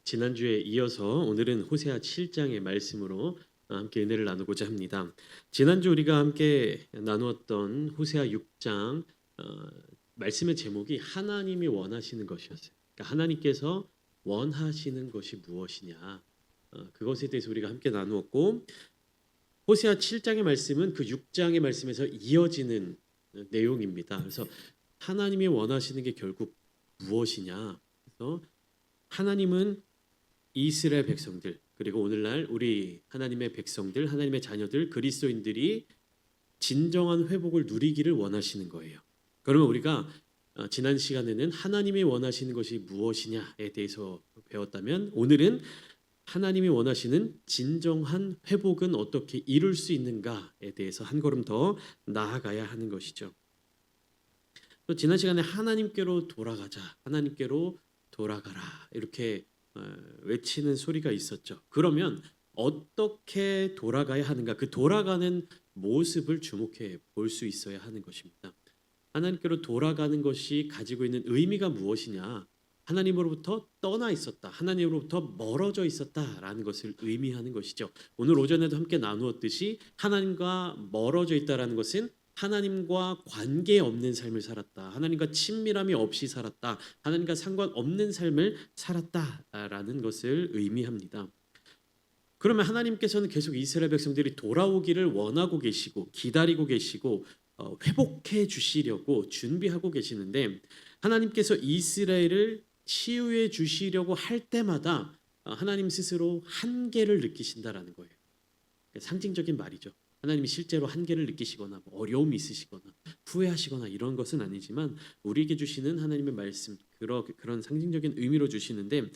지난주에 이어서 오늘은 호세아 7장의 말씀으로 함께 은혜를 나누고자 합니다. 지난주 우리가 함께 나누었던 호세아 6장 말씀의 제목이 하나님이 원하시는 것이었어요. 그러니까 하나님께서 원하시는 것이 무엇이냐, 그것에 대해서 우리가 함께 나누었고, 호세아 7장의 말씀은 그 6장의 말씀에서 이어지는 내용입니다. 그래서 하나님이 원하시는 게 결국 무엇이냐? 그래서 하나님은 이스라엘 백성들, 그리고 오늘날 우리 하나님의 백성들, 하나님의 자녀들, 그리스도인들이 진정한 회복을 누리기를 원하시는 거예요. 그러면 우리가 지난 시간에는 하나님이 원하시는 것이 무엇이냐에 대해서 배웠다면, 오늘은 하나님이 원하시는 진정한 회복은 어떻게 이룰 수 있는가에 대해서 한 걸음 더 나아가야 하는 것이죠. 또 지난 시간에 하나님께로 돌아가자, 하나님께로 돌아가라, 이렇게 외치는 소리가 있었죠. 그러면 어떻게 돌아가야 하는가? 그 돌아가는 모습을 주목해 볼 수 있어야 하는 것입니다. 하나님께로 돌아가는 것이 가지고 있는 의미가 무엇이냐? 하나님으로부터 떠나 있었다, 하나님으로부터 멀어져 있었다라는 것을 의미하는 것이죠. 오늘 오전에도 함께 나누었듯이 하나님과 멀어져 있다라는 것은 하나님과 관계없는 삶을 살았다, 하나님과 친밀함이 없이 살았다, 하나님과 상관없는 삶을 살았다라는 것을 의미합니다. 그러면 하나님께서는 계속 이스라엘 백성들이 돌아오기를 원하고 계시고 기다리고 계시고 회복해 주시려고 준비하고 계시는데, 하나님께서 이스라엘을 치유해 주시려고 할 때마다 하나님 스스로 한계를 느끼신다라는 거예요. 상징적인 말이죠. 하나님이 실제로 한계를 느끼시거나 어려움이 있으시거나 후회하시거나 이런 것은 아니지만, 우리에게 주시는 하나님의 말씀, 그런 상징적인 의미로 주시는데,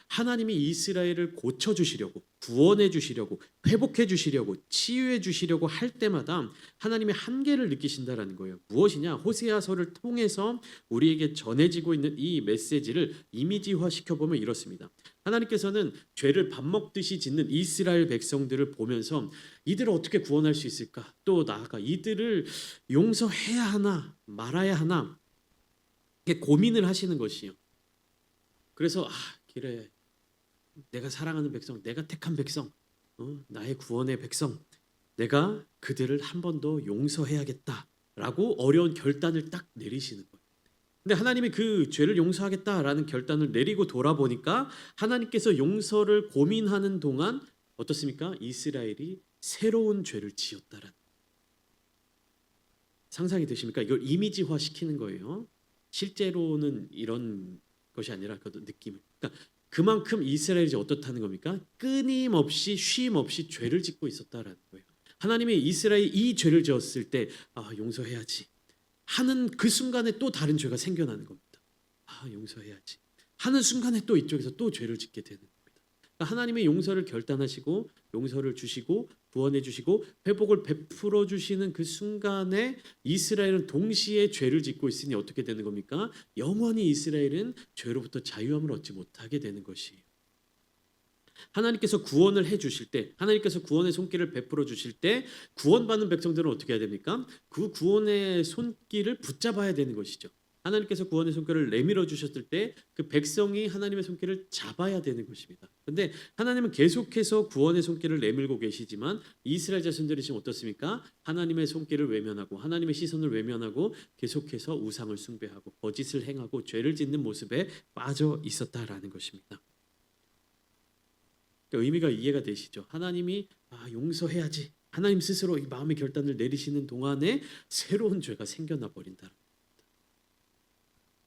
하나님이 이스라엘을 고쳐주시려고, 구원해 주시려고, 회복해 주시려고, 치유해 주시려고 할 때마다 하나님의 한계를 느끼신다라는 거예요. 무엇이냐? 호세아서를 통해서 우리에게 전해지고 있는 이 메시지를 이미지화 시켜보면 이렇습니다. 하나님께서는 죄를 밥 먹듯이 짓는 이스라엘 백성들을 보면서 이들을 어떻게 구원할 수 있을까? 또 나아가 이들을 용서해야 하나 말아야 하나, 이렇게 고민을 하시는 것이요. 그래서 그래, 내가 사랑하는 백성, 내가 택한 백성, 나의 구원의 백성, 내가 그들을 한 번 더 용서해야겠다라고 어려운 결단을 딱 내리시는 거예요. 근데 하나님이 그 죄를 용서하겠다라는 결단을 내리고 돌아보니까, 하나님께서 용서를 고민하는 동안 어떻습니까? 이스라엘이 새로운 죄를 지었다라는, 상상이 되십니까? 이걸 이미지화 시키는 거예요. 실제로는 이런 것이 아니라 그 느낌을. 그러니까 그만큼 이스라엘이 어떻다는 겁니까? 끊임없이 쉼 없이 죄를 짓고 있었다라는 거예요. 하나님이 이스라엘이 이 죄를 지었을 때 용서해야지 하는 그 순간에 또 다른 죄가 생겨나는 겁니다. 용서해야지 하는 순간에 또 이쪽에서 또 죄를 짓게 되는 겁니다. 그러니까 하나님의 용서를 결단하시고 용서를 주시고 구원해 주시고 회복을 베풀어 주시는 그 순간에 이스라엘은 동시에 죄를 짓고 있으니 어떻게 되는 겁니까? 영원히 이스라엘은 죄로부터 자유함을 얻지 못하게 되는 것이에요. 하나님께서 구원을 해 주실 때, 하나님께서 구원의 손길을 베풀어 주실 때, 구원받는 백성들은 어떻게 해야 됩니까? 그 구원의 손길을 붙잡아야 되는 것이죠. 하나님께서 구원의 손길을 내밀어 주셨을 때 그 백성이 하나님의 손길을 잡아야 되는 것입니다. 그런데 하나님은 계속해서 구원의 손길을 내밀고 계시지만, 이스라엘 자손들이 지금 어떻습니까? 하나님의 손길을 외면하고 하나님의 시선을 외면하고 계속해서 우상을 숭배하고 거짓을 행하고 죄를 짓는 모습에 빠져 있었다라는 것입니다. 그러니까 의미가 이해가 되시죠? 하나님이 용서해야지, 하나님 스스로 이 마음의 결단을 내리시는 동안에 새로운 죄가 생겨나 버린다.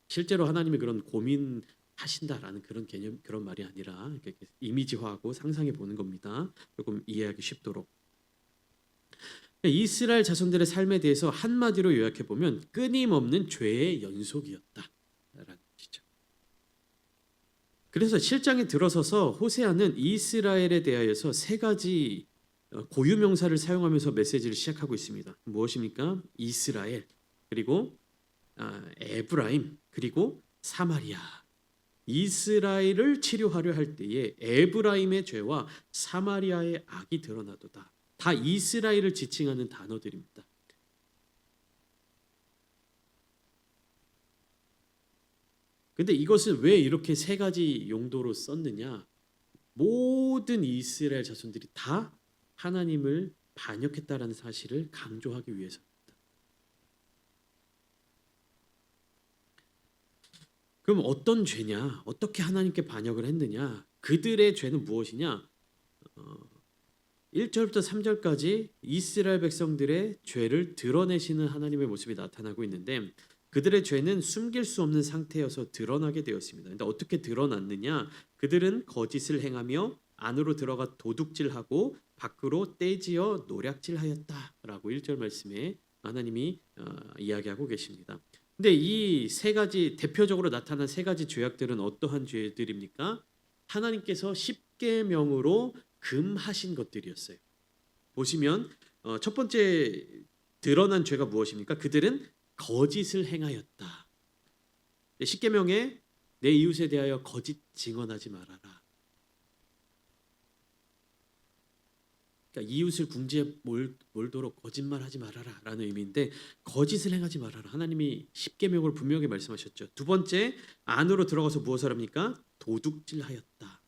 실제로 하나님이 그런 고민하신다라는 그런 개념, 그런 말이 아니라 이렇게 이미지화하고 상상해 보는 겁니다. 조금 이해하기 쉽도록. 이스라엘 자손들의 삶에 대해서 한마디로 요약해 보면 끊임없는 죄의 연속이었다라는 것이죠. 그래서 7장에 들어서서 호세아는 이스라엘에 대하여서 세 가지 고유명사를 사용하면서 메시지를 시작하고 있습니다. 무엇입니까? 이스라엘, 그리고 에브라임, 그리고 사마리아. 이스라엘을 치료하려 할 때에 에브라임의 죄와 사마리아의 악이 드러나도다. 다 이스라엘을 지칭하는 단어들입니다. 근데 이것을 왜 이렇게 세 가지 용도로 썼느냐? 모든 이스라엘 자손들이 다 하나님을 반역했다라는 사실을 강조하기 위해서입니다. 그럼 어떤 죄냐? 어떻게 하나님께 반역을 했느냐? 그들의 죄는 무엇이냐? 1절부터 3절까지 이스라엘 백성들의 죄를 드러내시는 하나님의 모습이 나타나고 있는데 그들의 죄는 숨길 수 없는 상태여서 드러나게 되었습니다. 근데 어떻게 드러났느냐? 그들은 거짓을 행하며 안으로 들어가 도둑질하고 밖으로 떼지어 노략질하였다라고 1절 말씀에 하나님이 이야기하고 계십니다. 근데 이 세 가지 대표적으로 나타난 세 가지 죄악들은 어떠한 죄들입니까? 하나님께서 십계명으로 금하신 것들이었어요. 보시면 첫 번째 드러난 죄가 무엇입니까? 그들은 거짓을 행하였다. 십계명에 내 이웃에 대하여 거짓 증언하지 말아라. 그러니까 이웃을 궁지에 몰도록 거짓말하지 말아라라는 의미인데 거짓을 행하지 말아라. 하나님이 십계명을 분명히 말씀하셨죠. 두 번째 안으로 들어가서 무엇을 합니까? 도둑질하였다.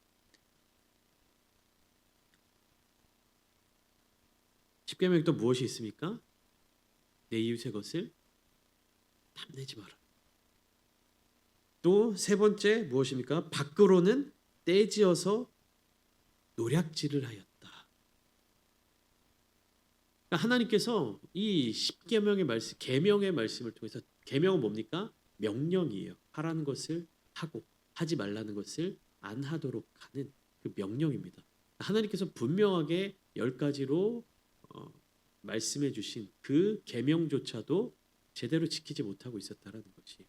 십계명에 또 무엇이 있습니까? 내 이웃의 것을 탐내지 마라. 또 세 번째 무엇입니까? 밖으로는 떼지어서 노략질을 하였다. 그러니까 하나님께서 이 십계명의 말씀, 계명의 말씀을 통해서 계명은 뭡니까? 명령이에요. 하라는 것을 하고 하지 말라는 것을 안 하도록 하는 그 명령입니다. 하나님께서 분명하게 10가지로 말씀해 주신 그 계명조차도 제대로 지키지 못하고 있었다라는 것이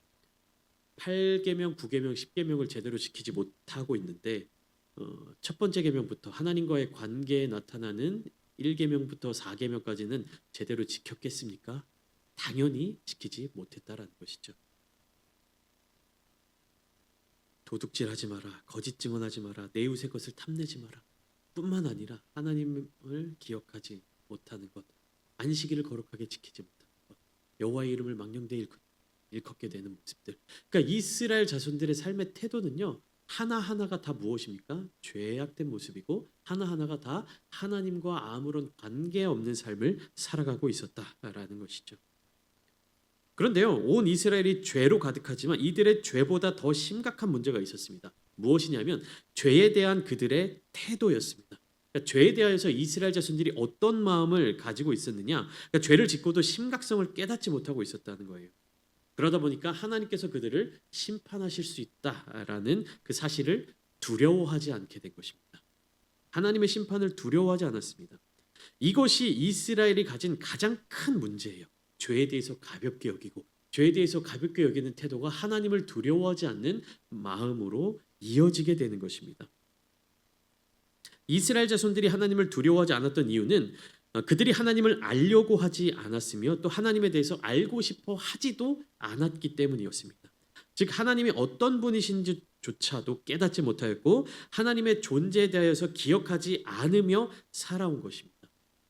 8계명, 9계명, 10계명을 제대로 지키지 못하고 있는데 첫 번째 계명부터 하나님과의 관계에 나타나는 1계명부터 4계명까지는 제대로 지켰겠습니까? 당연히 지키지 못했다라는 것이죠. 도둑질하지 마라, 거짓 증언하지 마라, 내 이웃의 것을 탐내지 마라. 뿐만 아니라 하나님을 기억하지 못하는 것, 안식일을 거룩하게 지키지 못하는 것, 여호와의 이름을 망령되이 일컫게 되는 모습들. 그러니까 이스라엘 자손들의 삶의 태도는요. 하나하나가 다 무엇입니까? 죄악된 모습이고 하나하나가 다 하나님과 아무런 관계없는 삶을 살아가고 있었다라는 것이죠. 그런데요. 온 이스라엘이 죄로 가득하지만 이들의 죄보다 더 심각한 문제가 있었습니다. 무엇이냐면 죄에 대한 그들의 태도였습니다. 그러니까 죄에 대하여서 이스라엘 자손들이 어떤 마음을 가지고 있었느냐? 그러니까 죄를 짓고도 심각성을 깨닫지 못하고 있었다는 거예요. 그러다 보니까 하나님께서 그들을 심판하실 수 있다라는 그 사실을 두려워하지 않게 된 것입니다. 하나님의 심판을 두려워하지 않았습니다. 이것이 이스라엘이 가진 가장 큰 문제예요. 죄에 대해서 가볍게 여기고 죄에 대해서 가볍게 여기는 태도가 하나님을 두려워하지 않는 마음으로 이어지게 되는 것입니다. 이스라엘 자손들이 하나님을 두려워하지 않았던 이유는 그들이 하나님을 알려고 하지 않았으며 또 하나님에 대해서 알고 싶어 하지도 않았기 때문이었습니다. 즉 하나님이 어떤 분이신지조차도 깨닫지 못하였고 하나님의 존재에 대하여서 기억하지 않으며 살아온 것입니다.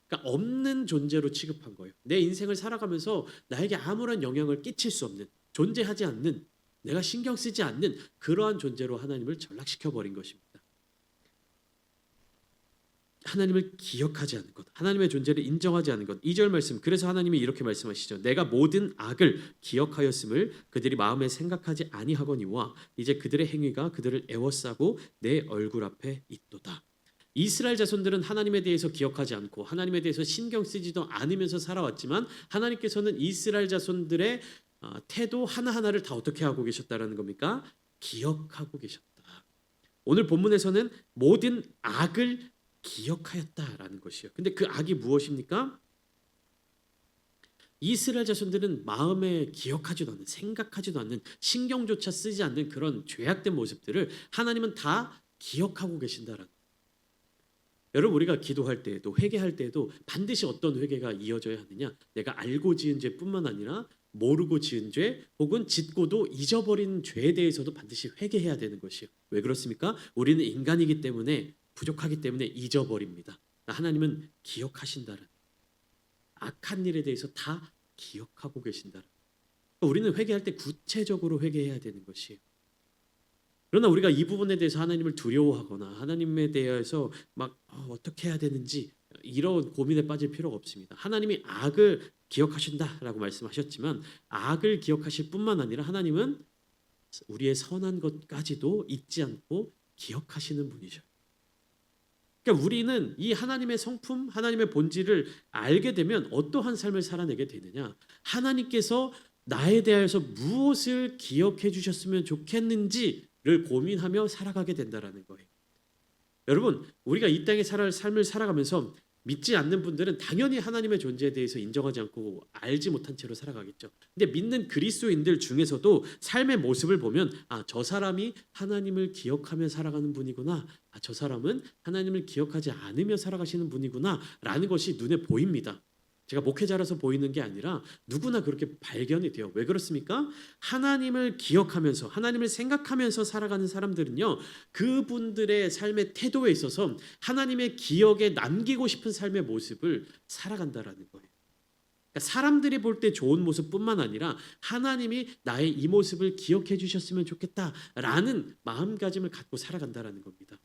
그러니까 없는 존재로 취급한 거예요. 내 인생을 살아가면서 나에게 아무런 영향을 끼칠 수 없는, 존재하지 않는, 내가 신경 쓰지 않는 그러한 존재로 하나님을 전락시켜 버린 것입니다. 하나님을 기억하지 않는 것, 하나님의 존재를 인정하지 않는 것. 2절 말씀, 그래서 하나님이 이렇게 말씀하시죠. 내가 모든 악을 기억하였음을 그들이 마음에 생각하지 아니하거니와 이제 그들의 행위가 그들을 애워싸고 내 얼굴 앞에 있도다. 이스라엘 자손들은 하나님에 대해서 기억하지 않고 하나님에 대해서 신경 쓰지도 않으면서 살아왔지만 하나님께서는 이스라엘 자손들의 태도 하나하나를 다 어떻게 하고 계셨다라는 겁니까? 기억하고 계셨다. 오늘 본문에서는 모든 악을 기억하였다라는 것이요. 근데 그 악이 무엇입니까? 이스라엘 자손들은 마음에 기억하지도 않는, 생각하지도 않는, 신경조차 쓰지 않는 그런 죄악된 모습들을 하나님은 다 기억하고 계신다라는. 여러분 우리가 기도할 때에도 회개할 때에도 반드시 어떤 회개가 이어져야 하느냐? 내가 알고 지은 죄뿐만 아니라 모르고 지은 죄 혹은 짓고도 잊어버린 죄에 대해서도 반드시 회개해야 되는 것이요. 왜 그렇습니까? 우리는 인간이기 때문에 부족하기 때문에 잊어버립니다. 하나님은 기억하신다는 악한 일에 대해서 다 기억하고 계신다는. 우리는 회개할 때 구체적으로 회개해야 되는 것이에요. 그러나 우리가 이 부분에 대해서 하나님을 두려워하거나 하나님에 대해서 막 어떻게 해야 되는지 이런 고민에 빠질 필요가 없습니다. 하나님이 악을 기억하신다라고 말씀하셨지만 악을 기억하실 뿐만 아니라 하나님은 우리의 선한 것까지도 잊지 않고 기억하시는 분이죠. 그러니까 우리는 이 하나님의 성품, 하나님의 본질을 알게 되면 어떠한 삶을 살아내게 되느냐? 하나님께서 나에 대하여서 무엇을 기억해 주셨으면 좋겠는지를 고민하며 살아가게 된다라는 거예요. 여러분, 우리가 이 땅에 삶을 살아가면서 믿지 않는 분들은 당연히 하나님의 존재에 대해서 인정하지 않고 알지 못한 채로 살아가겠죠. 근데 믿는 그리스도인들 중에서도 삶의 모습을 보면 저 사람이 하나님을 기억하며 살아가는 분이구나. 저 사람은 하나님을 기억하지 않으며 살아가시는 분이구나라는 것이 눈에 보입니다. 제가 목회자라서 보이는 게 아니라 누구나 그렇게 발견이 돼요. 왜 그렇습니까? 하나님을 기억하면서 하나님을 생각하면서 살아가는 사람들은요. 그분들의 삶의 태도에 있어서 하나님의 기억에 남기고 싶은 삶의 모습을 살아간다라는 거예요. 그러니까 사람들이 볼 때 좋은 모습뿐만 아니라 하나님이 나의 이 모습을 기억해 주셨으면 좋겠다라는 마음가짐을 갖고 살아간다라는 겁니다.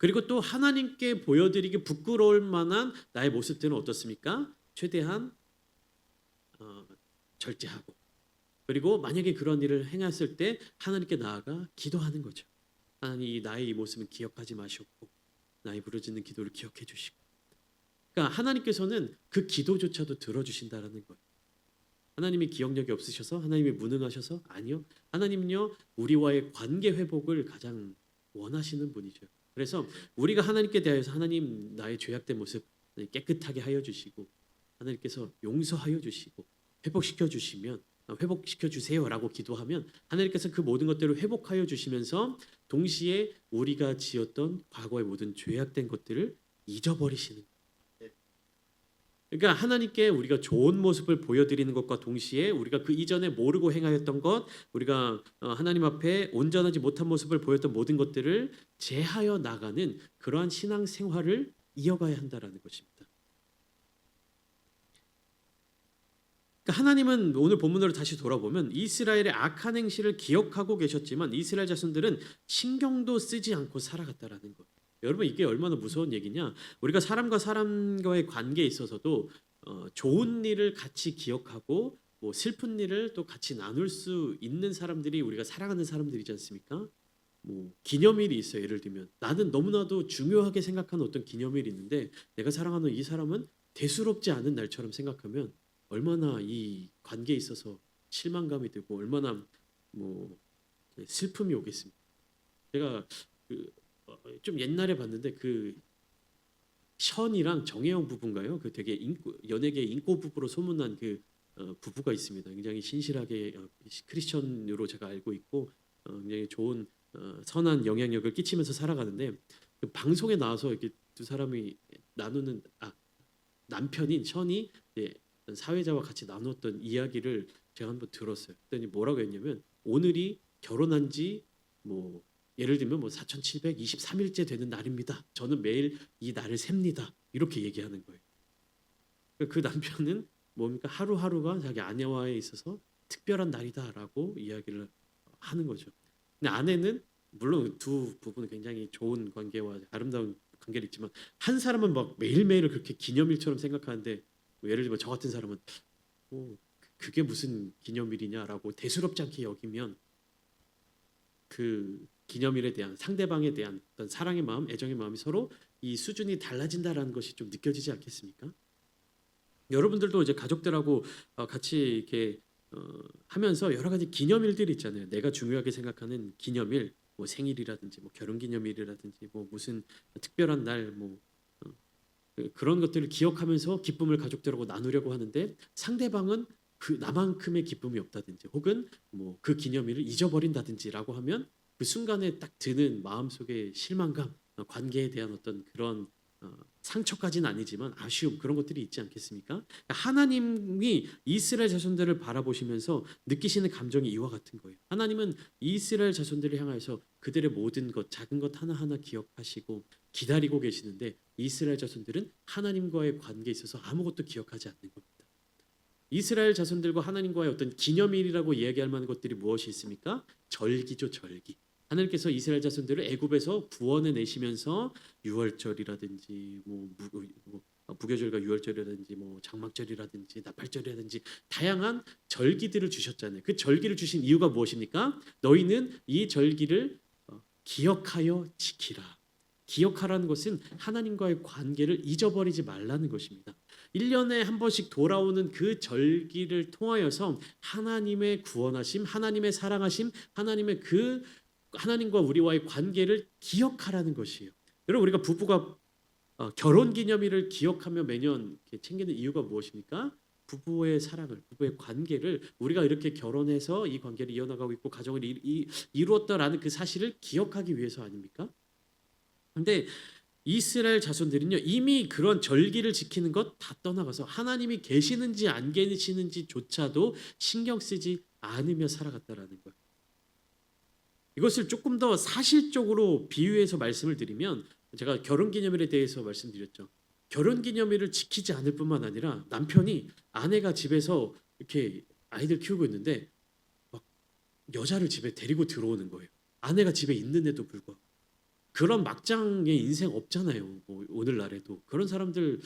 그리고 또 하나님께 보여드리기 부끄러울 만한 나의 모습들은 어떻습니까? 최대한 절제하고 그리고 만약에 그런 일을 행했을 때 하나님께 나아가 기도하는 거죠. 하나님 나의 이 모습은 기억하지 마시옵고 나의 부르짖는 기도를 기억해 주시고 그러니까 하나님께서는 그 기도조차도 들어주신다라는 거예요. 하나님이 기억력이 없으셔서 하나님이 무능하셔서 아니요. 하나님은요 우리와의 관계 회복을 가장 원하시는 분이죠. 그래서 우리가 하나님께 대하여서 하나님 나의 죄악된 모습 깨끗하게 하여 주시고 하나님께서 용서하여 주시고 회복시켜 주시면 회복시켜 주세요라고 기도하면 하나님께서 그 모든 것들을 회복하여 주시면서 동시에 우리가 지었던 과거의 모든 죄악된 것들을 잊어버리시는 거예요. 그러니까 하나님께 우리가 좋은 모습을 보여드리는 것과 동시에 우리가 그 이전에 모르고 행하였던 것, 우리가 하나님 앞에 온전하지 못한 모습을 보였던 모든 것들을 제하여 나가는 그러한 신앙 생활을 이어가야 한다라는 것입니다. 그러니까 하나님은 오늘 본문으로 다시 돌아보면 이스라엘의 악한 행실을 기억하고 계셨지만 이스라엘 자손들은 신경도 쓰지 않고 살아갔다라는 것. 여러분 이게 얼마나 무서운 얘기냐? 우리가 사람과 사람과의 관계에 있어서도 좋은 일을 같이 기억하고 뭐 슬픈 일을 또 같이 나눌 수 있는 사람들이 우리가 사랑하는 사람들이지 않습니까? 뭐 기념일이 있어요. 예를 들면 나는 너무나도 중요하게 생각하는 어떤 기념일이 있는데 내가 사랑하는 이 사람은 대수롭지 않은 날처럼 생각하면 얼마나 이 관계에 있어서 실망감이 들고 얼마나 뭐 슬픔이 오겠습니까? 제가 좀 옛날에 봤는데 그 션이랑 정혜영 부부인가요? 그 되게 연예계 인고 부부로 소문난 그 부부가 있습니다. 굉장히 신실하게 크리스천으로 제가 알고 있고 굉장히 좋은 선한 영향력을 끼치면서 살아가는데 그 방송에 나와서 이렇게 두 사람이 나누는 남편인 션이 사회자와 같이 나눴던 이야기를 제가 한번 들었어요. 그랬더니 뭐라고 했냐면 오늘이 결혼한 지뭐 예를 들면 뭐 4723일째 되는 날입니다. 저는 매일 이 날을 셉니다. 이렇게 얘기하는 거예요. 그 남편은 뭡니까? 하루하루가 자기 아내와에 있어서 특별한 날이다라고 이야기를 하는 거죠. 근데 아내는 물론 두 부부는 굉장히 좋은 관계와 아름다운 관계를 있지만 한 사람은 막 매일매일을 그렇게 기념일처럼 생각하는데 뭐 예를 들면 저 같은 사람은 그게 무슨 기념일이냐라고 대수롭지 않게 여기면 그 기념일에 대한 상대방에 대한 어떤 사랑의 마음, 애정의 마음이 서로 이 수준이 달라진다라는 것이 좀 느껴지지 않겠습니까? 여러분들도 이제 가족들하고 같이 이렇게 하면서 여러 가지 기념일들이 있잖아요. 내가 중요하게 생각하는 기념일, 뭐 생일이라든지, 뭐 결혼기념일이라든지, 뭐 무슨 특별한 날, 뭐 그런 것들을 기억하면서 기쁨을 가족들하고 나누려고 하는데 상대방은 그 나만큼의 기쁨이 없다든지, 혹은 뭐 그 기념일을 잊어버린다든지라고 하면 그 순간에 딱 드는 마음속의 실망감, 관계에 대한 어떤 그런 상처까지는 아니지만 아쉬움 그런 것들이 있지 않겠습니까? 하나님이 이스라엘 자손들을 바라보시면서 느끼시는 감정이 이와 같은 거예요. 하나님은 이스라엘 자손들을 향하여서 그들의 모든 것, 작은 것 하나하나 기억하시고 기다리고 계시는데 이스라엘 자손들은 하나님과의 관계에 있어서 아무것도 기억하지 않는 겁니다. 이스라엘 자손들과 하나님과의 어떤 기념일이라고 이야기할 만한 것들이 무엇이 있습니까? 절기죠, 절기. 하나님께서 이스라엘 자손들을 애굽에서 구원해 내시면서 유월절이라든지 무교절과 유월절이라든지 장막절이라든지 나팔절이라든지 다양한 절기들을 주셨잖아요. 그 절기를 주신 이유가 무엇입니까? 너희는 이 절기를 기억하여 지키라. 기억하라는 것은 하나님과의 관계를 잊어버리지 말라는 것입니다. 1년에 한 번씩 돌아오는 그 절기를 통하여서 하나님의 구원하심, 하나님의 사랑하심, 하나님과 우리와의 관계를 기억하라는 것이에요. 여러분, 우리가 부부가 결혼 기념일을 기억하며 매년 이렇게 챙기는 이유가 무엇입니까? 부부의 사랑을, 부부의 관계를 우리가 이렇게 결혼해서 이 관계를 이어나가고 있고 가정을 이루었다라는 그 사실을 기억하기 위해서 아닙니까? 근데 이스라엘 자손들은요, 이미 그런 절기를 지키는 것 다 떠나가서 하나님이 계시는지 안 계시는지조차도 신경 쓰지 않으며 살아갔다라는 거예요. 이것을 조금 더 사실적으로 비유해서 말씀을 드리면, 제가 결혼기념일에 대해서 말씀드렸죠. 결혼기념일을 지키지 않을 뿐만 아니라 남편이 아내가 집에서 이렇게 아이들 키우고 있는데 막 여자를 집에 데리고 들어오는 거예요. 아내가 집에 있는데도 불구하고. 그런 막장의 인생 없잖아요. 오늘날에도 그런 사람들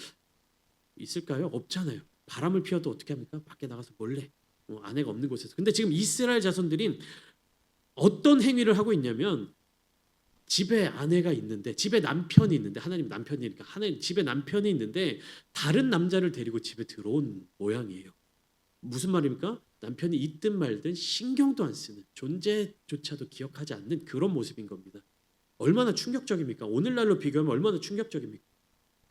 있을까요? 없잖아요. 바람을 피워도 어떻게 합니까? 밖에 나가서 몰래 아내가 없는 곳에서. 근데 지금 이스라엘 자손들이 어떤 행위를 하고 있냐면, 집에 아내가 있는데, 집에 남편이 있는데, 하나님 남편이니까 하나님 집에 남편이 있는데 다른 남자를 데리고 집에 들어온 모양이에요. 무슨 말입니까? 남편이 있든 말든 신경도 안 쓰는, 존재조차도 기억하지 않는 그런 모습인 겁니다. 얼마나 충격적입니까? 오늘날로 비교하면 얼마나 충격적입니까?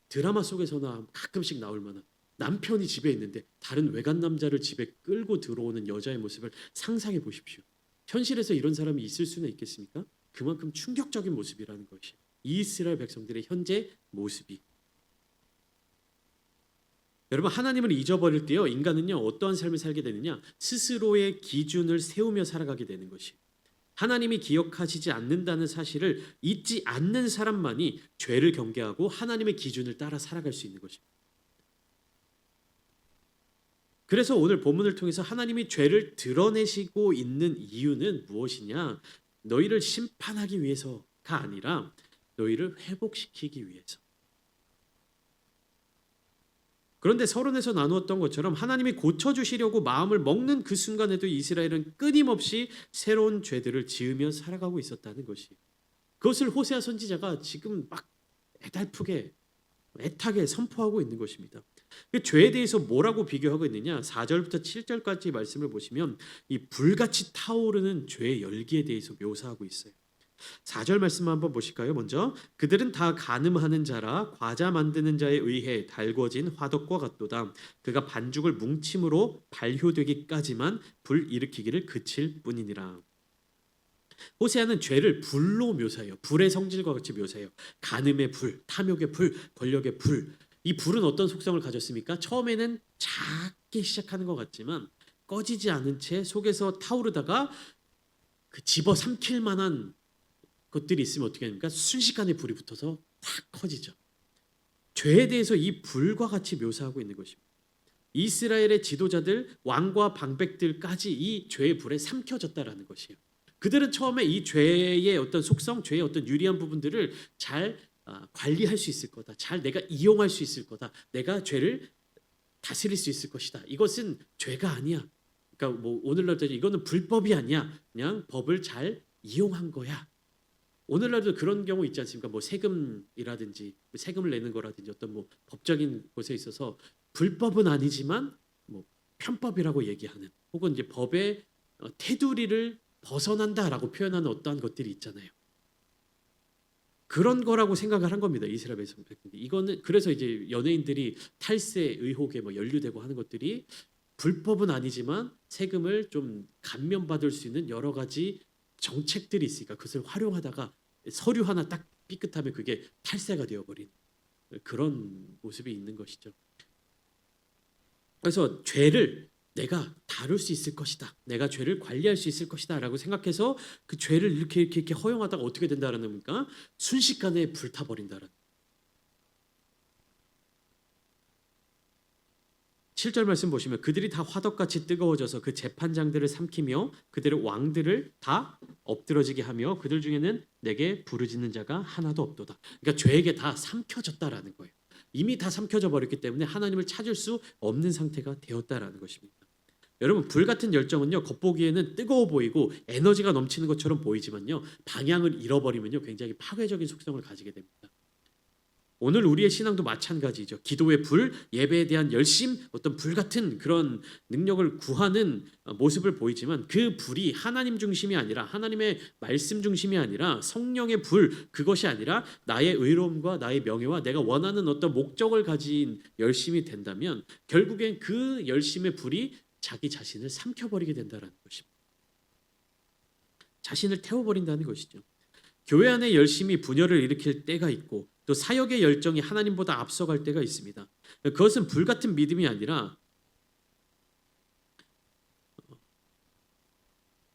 드라마 속에서나 가끔씩 나올 만한, 남편이 집에 있는데 다른 외간 남자를 집에 끌고 들어오는 여자의 모습을 상상해 보십시오. 현실에서 이런 사람이 있을 수는 있겠습니까? 그만큼 충격적인 모습이라는 것이 이스라엘 백성들의 현재 모습이. 여러분, 하나님을 잊어버릴 때요, 인간은요 어떠한 삶을 살게 되느냐? 스스로의 기준을 세우며 살아가게 되는 것이. 하나님이 기억하시지 않는다는 사실을 잊지 않는 사람만이 죄를 경계하고 하나님의 기준을 따라 살아갈 수 있는 것입니다. 그래서 오늘 본문을 통해서 하나님이 죄를 드러내시고 있는 이유는 무엇이냐? 너희를 심판하기 위해서가 아니라 너희를 회복시키기 위해서. 그런데 서론에서 나누었던 것처럼 하나님이 고쳐주시려고 마음을 먹는 그 순간에도 이스라엘은 끊임없이 새로운 죄들을 지으며 살아가고 있었다는 것이. 그것을 호세아 선지자가 지금 막 애타게 선포하고 있는 것입니다. 그 죄에 대해서 뭐라고 비교하고 있느냐? 4절부터 7절까지 말씀을 보시면 이 불같이 타오르는 죄의 열기에 대해서 묘사하고 있어요. 4절 말씀 한번 보실까요? 먼저 그들은 다 간음하는 자라 과자 만드는 자에 의해 달궈진 화덕과 같도다. 그가 반죽을 뭉침으로 발효되기까지만 불 일으키기를 그칠 뿐이니라. 호세아는 죄를 불로 묘사해요. 불의 성질과 같이 묘사해요. 간음의 불, 탐욕의 불, 권력의 불. 이 불은 어떤 속성을 가졌습니까? 처음에는 작게 시작하는 것 같지만 꺼지지 않은 채 속에서 타오르다가 그 집어삼킬 만한 것들이 있으면 어떻게 합니까? 순식간에 불이 붙어서 확 커지죠. 죄에 대해서 이 불과 같이 묘사하고 있는 것입니다. 이스라엘의 지도자들, 왕과 방백들까지 이 죄의 불에 삼켜졌다라는 것이에요. 그들은 처음에 이 죄의 어떤 속성, 죄의 어떤 유리한 부분들을 잘 관리할 수 있을 거다. 잘 내가 이용할 수 있을 거다. 내가 죄를 다스릴 수 있을 것이다. 이것은 죄가 아니야. 그러니까 오늘날도 이거는 불법이 아니야. 그냥 법을 잘 이용한 거야. 오늘날도 그런 경우 있지 않습니까? 세금이라든지 세금을 내는 거라든지 어떤 법적인 곳에 있어서 불법은 아니지만 편법이라고 얘기하는, 혹은 이제 법의 테두리를 벗어난다라고 표현하는 어떠한 것들이 있잖아요. 그런 거라고 생각을 한 겁니다. 이스라엘 백성들이. 이거는 그래서 이제 연예인들이 탈세 의혹에 연루되고 하는 것들이 불법은 아니지만 세금을 좀 감면받을 수 있는 여러 가지 정책들이 있으니까 그것을 활용하다가 서류 하나 딱 삐끗하면 그게 탈세가 되어버린 그런 모습이 있는 것이죠. 그래서 죄를 내가 다룰 수 있을 것이다. 내가 죄를 관리할 수 있을 것이다 라고 생각해서 그 죄를 이렇게 허용하다가 어떻게 된다는 겁니까? 순식간에 불타버린다는. 7절 말씀 보시면 그들이 다 화덕같이 뜨거워져서 그 재판장들을 삼키며 그들의 왕들을 다 엎드러지게 하며 그들 중에는 내게 부르짖는 자가 하나도 없도다. 그러니까 죄에게 다 삼켜졌다라는 거예요. 이미 다 삼켜져 버렸기 때문에 하나님을 찾을 수 없는 상태가 되었다라는 것입니다. 여러분, 불 같은 열정은요, 겉보기에는 뜨거워 보이고 에너지가 넘치는 것처럼 보이지만요, 방향을 잃어버리면요 굉장히 파괴적인 속성을 가지게 됩니다. 오늘 우리의 신앙도 마찬가지죠. 기도의 불, 예배에 대한 열심, 어떤 불 같은 그런 능력을 구하는 모습을 보이지만 그 불이 하나님 중심이 아니라, 하나님의 말씀 중심이 아니라 성령의 불, 그것이 아니라 나의 의로움과 나의 명예와 내가 원하는 어떤 목적을 가진 열심이 된다면 결국엔 그 열심의 불이 자기 자신을 삼켜버리게 된다는 것입니다. 자신을 태워버린다는 것이죠. 교회 안에 열심히 분열을 일으킬 때가 있고 또 사역의 열정이 하나님보다 앞서갈 때가 있습니다. 그것은 불같은 믿음이 아니라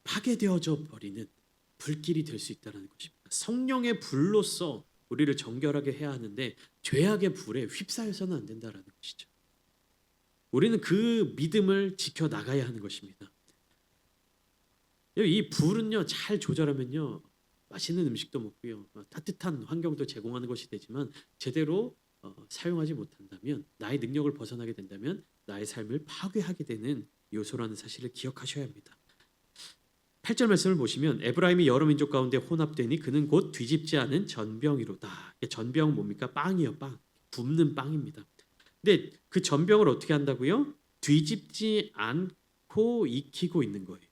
파괴되어져 버리는 불길이 될 수 있다는 것입니다. 성령의 불로서 우리를 정결하게 해야 하는데 죄악의 불에 휩싸여서는 안 된다는 것이죠. 우리는 그 믿음을 지켜 나가야 하는 것입니다. 이 불은요 잘 조절하면요 맛있는 음식도 먹고요 따뜻한 환경도 제공하는 것이 되지만 제대로 사용하지 못한다면 나의 능력을 벗어나게 된다면 나의 삶을 파괴하게 되는 요소라는 사실을 기억하셔야 합니다. 8절 말씀을 보시면 에브라임이 여러 민족 가운데 혼합되니 그는 곧 뒤집지 않은 전병이로다. 전병 뭡니까? 빵이요, 빵. 굽는 빵입니다. 근데 그 전병을 어떻게 한다고요? 뒤집지 않고 익히고 있는 거예요.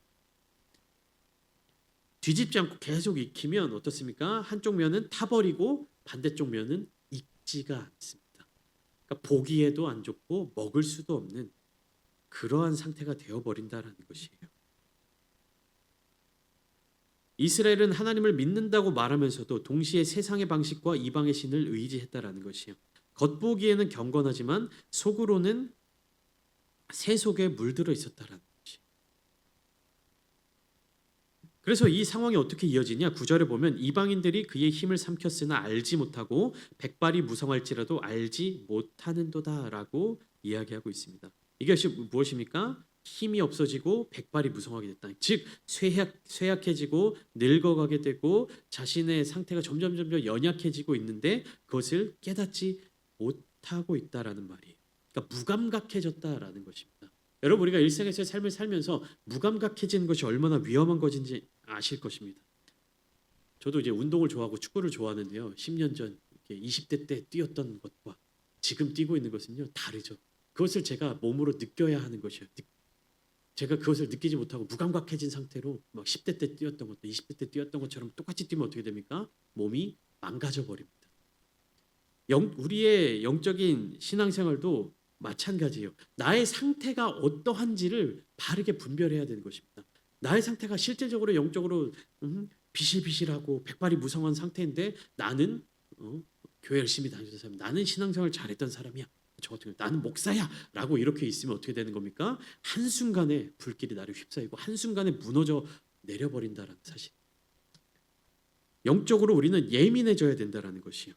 뒤집지 않고 계속 익히면 어떻습니까? 한쪽 면은 타버리고 반대쪽 면은 익지가 않습니다. 그러니까 보기에도 안 좋고 먹을 수도 없는 그러한 상태가 되어버린다라는 것이에요. 이스라엘은 하나님을 믿는다고 말하면서도 동시에 세상의 방식과 이방의 신을 의지했다라는 것이에요. 겉보기에는 경건하지만 속으로는 새 속에 물들어 있었다라는 것이. 그래서 이 상황이 어떻게 이어지냐? 9절에 보면 이방인들이 그의 힘을 삼켰으나 알지 못하고 백발이 무성할지라도 알지 못하는도다라고 이야기하고 있습니다. 이것이 무엇입니까? 힘이 없어지고 백발이 무성하게 됐다. 즉 쇠약해지고 늙어가게 되고 자신의 상태가 점점 연약해지고 있는데 그것을 깨닫지 못하고 있다라는 말이에요. 그러니까 무감각해졌다라는 것입니다. 여러분 우리가 일상에서의 삶을 살면서 무감각해지는 것이 얼마나 위험한 것인지 아실 것입니다. 저도 이제 운동을 좋아하고 축구를 좋아하는데요. 10년 전 20대 때 뛰었던 것과 지금 뛰고 있는 것은요 다르죠. 그것을 제가 몸으로 느껴야 하는 것이에요. 제가 그것을 느끼지 못하고 무감각해진 상태로 막 10대 때 뛰었던 것도 20대 때 뛰었던 것처럼 똑같이 뛰면 어떻게 됩니까? 몸이 망가져 버립니다. 우리의 영적인 신앙생활도 마찬가지예요. 나의 상태가 어떠한지를 바르게 분별해야 되는 것입니다. 나의 상태가 실질적으로 영적으로 비실비실하고 백발이 무성한 상태인데 나는 교회 열심히 다니던 사람, 나는 신앙생활 잘했던 사람이야. 저 같은 경우 나는 목사야 라고 이렇게 있으면 어떻게 되는 겁니까? 한순간에 불길이 나를 휩싸이고 한순간에 무너져 내려버린다는 사실. 영적으로 우리는 예민해져야 된다는 것이요.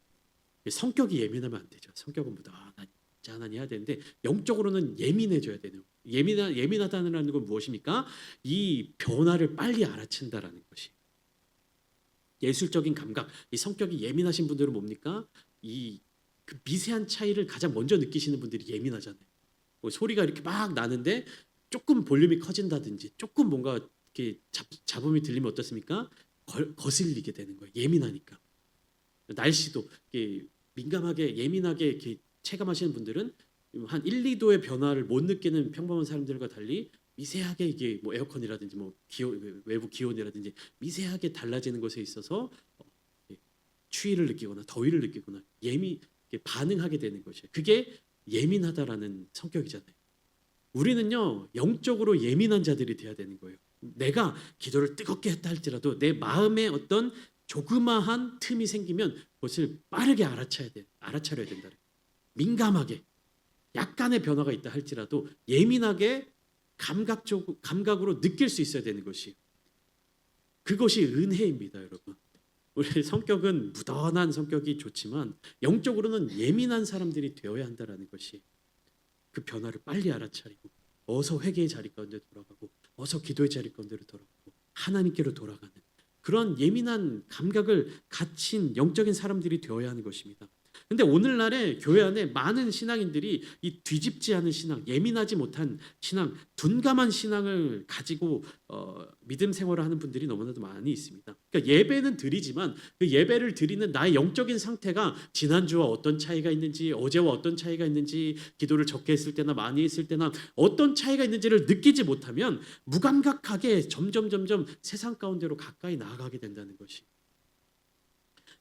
성격이 예민하면 안 되죠. 성격은 무던하니 짠하니 해야 되는데 영적으로는 예민해져야 되는. 예민하다는 건 무엇입니까? 이 변화를 빨리 알아챈다라는 것이. 예술적인 감각, 이 성격이 예민하신 분들은 뭡니까? 그 미세한 차이를 가장 먼저 느끼시는 분들이 예민하잖아요. 뭐 소리가 이렇게 막 나는데 조금 볼륨이 커진다든지 조금 뭔가 이렇게 잡음이 들리면 어떻습니까? 거슬리게 되는 거예요. 예민하니까. 날씨도 이렇게 민감하게 예민하게 이렇게 체감하시는 분들은 한 1, 2도의 변화를 못 느끼는 평범한 사람들과 달리 미세하게 이게 뭐 에어컨이라든지 뭐 외부 기온이라든지 미세하게 달라지는 것에 있어서 추위를 느끼거나 더위를 느끼거나 반응하게 되는 것이에요. 그게 예민하다라는 성격이잖아요. 우리는요 영적으로 예민한 자들이 돼야 되는 거예요. 내가 기도를 뜨겁게 했다 할지라도 내 마음에 어떤 조그마한 틈이 생기면 그것을 빠르게 알아차려야 된다. 민감하게 약간의 변화가 있다 할지라도 예민하게 감각으로 느낄 수 있어야 되는 것이. 그것이 은혜입니다, 여러분. 우리 성격은 무던한 성격이 좋지만 영적으로는 예민한 사람들이 되어야 한다는 것이. 그 변화를 빨리 알아차리고 어서 회개의 자리 가운데 돌아가고 어서 기도의 자리 가운데로 돌아가고 하나님께로 돌아가는 그런 예민한 감각을 갖춘 영적인 사람들이 되어야 하는 것입니다. 근데 오늘날의 교회 안에 많은 신앙인들이 이 뒤집지 않은 신앙, 예민하지 못한 신앙, 둔감한 신앙을 가지고 믿음 생활을 하는 분들이 너무나도 많이 있습니다. 그러니까 예배는 드리지만 그 예배를 드리는 나의 영적인 상태가 지난주와 어떤 차이가 있는지, 어제와 어떤 차이가 있는지, 기도를 적게 했을 때나 많이 했을 때나 어떤 차이가 있는지를 느끼지 못하면 무감각하게 점점 세상 가운데로 가까이 나아가게 된다는 것이.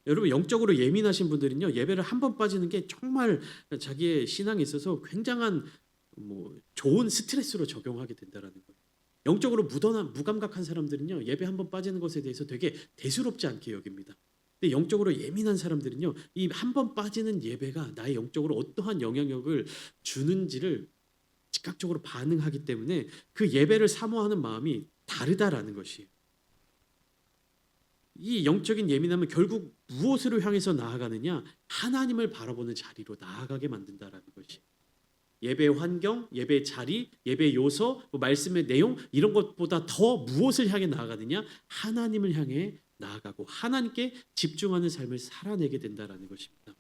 여러분 영적으로 예민하신 분들은요 예배를 한 번 빠지는 게 정말 자기의 신앙에 있어서 굉장한 좋은 스트레스로 적용하게 된다라는 거예요. 영적으로 무감각한 사람들은요 예배 한 번 빠지는 것에 대해서 되게 대수롭지 않게 여깁니다. 근데 영적으로 예민한 사람들은요 이 한 번 빠지는 예배가 나의 영적으로 어떠한 영향력을 주는지를 즉각적으로 반응하기 때문에 그 예배를 사모하는 마음이 다르다라는 것이에요. 이 영적인 예민함은 결국 무엇으로 향해서 나아가느냐? 하나님을 바라보는 자리로 나아가게 만든다라는 것이. 예배의 환경, 예배의 자리, 예배의 요소, 말씀의 내용 이런 것보다 더 무엇을 향해 나아가느냐? 하나님을 향해 나아가고 하나님께 집중하는 삶을 살아내게 된다라는 것입니다.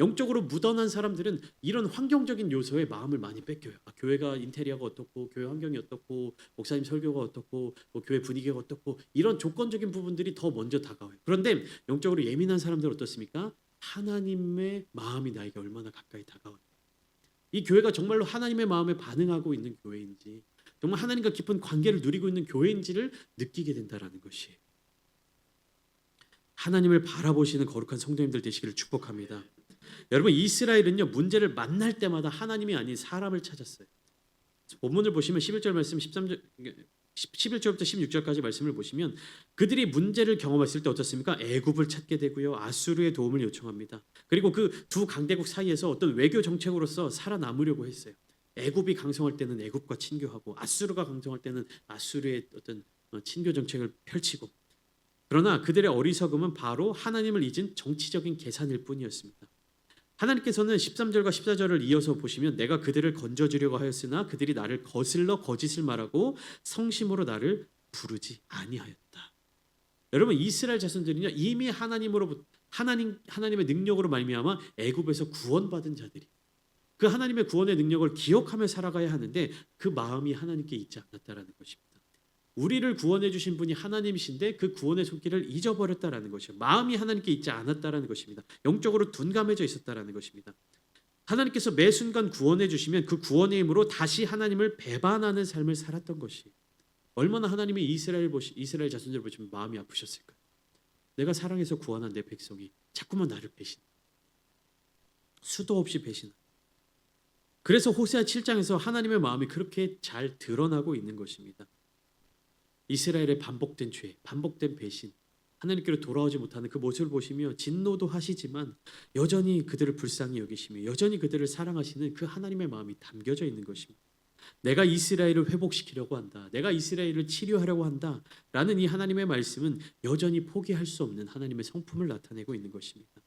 영적으로 무던한 사람들은 이런 환경적인 요소에 마음을 많이 뺏겨요. 교회가 인테리어가 어떻고 교회 환경이 어떻고 목사님 설교가 어떻고 교회 분위기가 어떻고 이런 조건적인 부분들이 더 먼저 다가와요. 그런데 영적으로 예민한 사람들 어떻습니까? 하나님의 마음이 나에게 얼마나 가까이 다가와요. 이 교회가 정말로 하나님의 마음에 반응하고 있는 교회인지 정말 하나님과 깊은 관계를 누리고 있는 교회인지를 느끼게 된다라는 것이에요. 하나님을 바라보시는 거룩한 성도님들 되시기를 축복합니다. 여러분 이스라엘은요 문제를 만날 때마다 하나님이 아닌 사람을 찾았어요. 본문을 보시면 11절 말씀 11절부터 16절까지 말씀을 보시면 그들이 문제를 경험했을 때 어떻습니까? 애굽을 찾게 되고요. 아수르의 도움을 요청합니다. 그리고 그 두 강대국 사이에서 어떤 외교 정책으로서 살아남으려고 했어요. 애굽이 강성할 때는 애굽과 친교하고 아수르가 강성할 때는 아수르의 어떤 친교 정책을 펼치고 그러나 그들의 어리석음은 바로 하나님을 잊은 정치적인 계산일 뿐이었습니다. 하나님께서는 13절과 14절을 이어서 보시면 내가 그들을 건져주려고 하였으나 그들이 나를 거슬러 거짓을 말하고 성심으로 나를 부르지 아니하였다. 여러분 이스라엘 자손들은요 이미 하나님의 능력으로 말미암아 애굽에서 구원받은 자들이 그 하나님의 구원의 능력을 기억하며 살아가야 하는데 그 마음이 하나님께 있지 않았다라는 것입니다. 우리를 구원해 주신 분이 하나님이신데 그 구원의 손길을 잊어버렸다라는 것이요. 마음이 하나님께 있지 않았다라는 것입니다. 영적으로 둔감해져 있었다라는 것입니다. 하나님께서 매 순간 구원해 주시면 그 구원의 힘으로 다시 하나님을 배반하는 삶을 살았던 것이 얼마나 하나님이 이스라엘 자손들을 보시면 마음이 아프셨을까요? 내가 사랑해서 구원한 내 백성이 자꾸만 나를 배신, 수도 없이 배신. 그래서 호세아 7장에서 하나님의 마음이 그렇게 잘 드러나고 있는 것입니다. 이스라엘의 반복된 죄, 반복된 배신, 하나님께로 돌아오지 못하는 그 모습을 보시며 진노도 하시지만 여전히 그들을 불쌍히 여기시며 여전히 그들을 사랑하시는 그 하나님의 마음이 담겨져 있는 것입니다. 내가 이스라엘을 회복시키려고 한다. 내가 이스라엘을 치료하려고 한다. 라는 이 하나님의 말씀은 여전히 포기할 수 없는 하나님의 성품을 나타내고 있는 것입니다.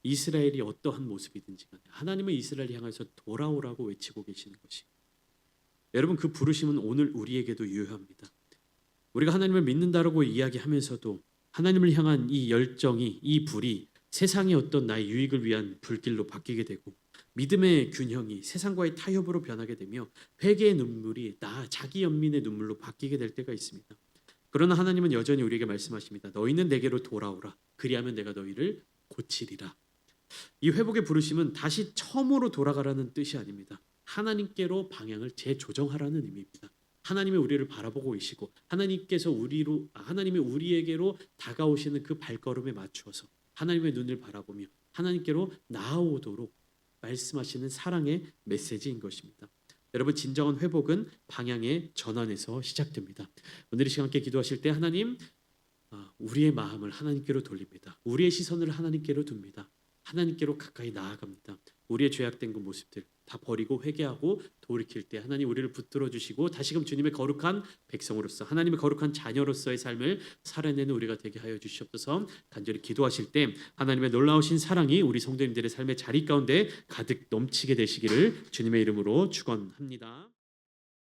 이스라엘이 어떠한 모습이든지 간에 하나님은 이스라엘 향해서 돌아오라고 외치고 계시는 것이. 여러분 그 부르심은 오늘 우리에게도 유효합니다. 우리가 하나님을 믿는다라고 이야기하면서도 하나님을 향한 이 열정이 이 불이 세상의 어떤 나의 유익을 위한 불길로 바뀌게 되고 믿음의 균형이 세상과의 타협으로 변하게 되며 회개의 눈물이 자기 연민의 눈물로 바뀌게 될 때가 있습니다. 그러나 하나님은 여전히 우리에게 말씀하십니다. 너희는 내게로 돌아오라. 그리하면 내가 너희를 고치리라. 이 회복의 부르심은 다시 처음으로 돌아가라는 뜻이 아닙니다. 하나님께로 방향을 재조정하라는 의미입니다. 하나님이 우리를 바라보고 계시고 하나님이 우리에게로 다가오시는 그 발걸음에 맞추어서 하나님의 눈을 바라보며 하나님께로 나아오도록 말씀하시는 사랑의 메시지인 것입니다. 여러분 진정한 회복은 방향의 전환에서 시작됩니다. 오늘 이 시간 함께 기도하실 때 하나님 우리의 마음을 하나님께로 돌립니다. 우리의 시선을 하나님께로 둡니다. 하나님께로 가까이 나아갑니다. 우리의 죄악된 그 모습들 다 버리고 회개하고 돌이킬 때 하나님 우리를 붙들어 주시고 다시금 주님의 거룩한 백성으로서 하나님의 거룩한 자녀로서의 삶을 살아내는 우리가 되게 하여 주시옵소서. 간절히 기도하실 때 하나님의 놀라우신 사랑이 우리 성도님들의 삶의 자리 가운데 가득 넘치게 되시기를 주님의 이름으로 축원합니다.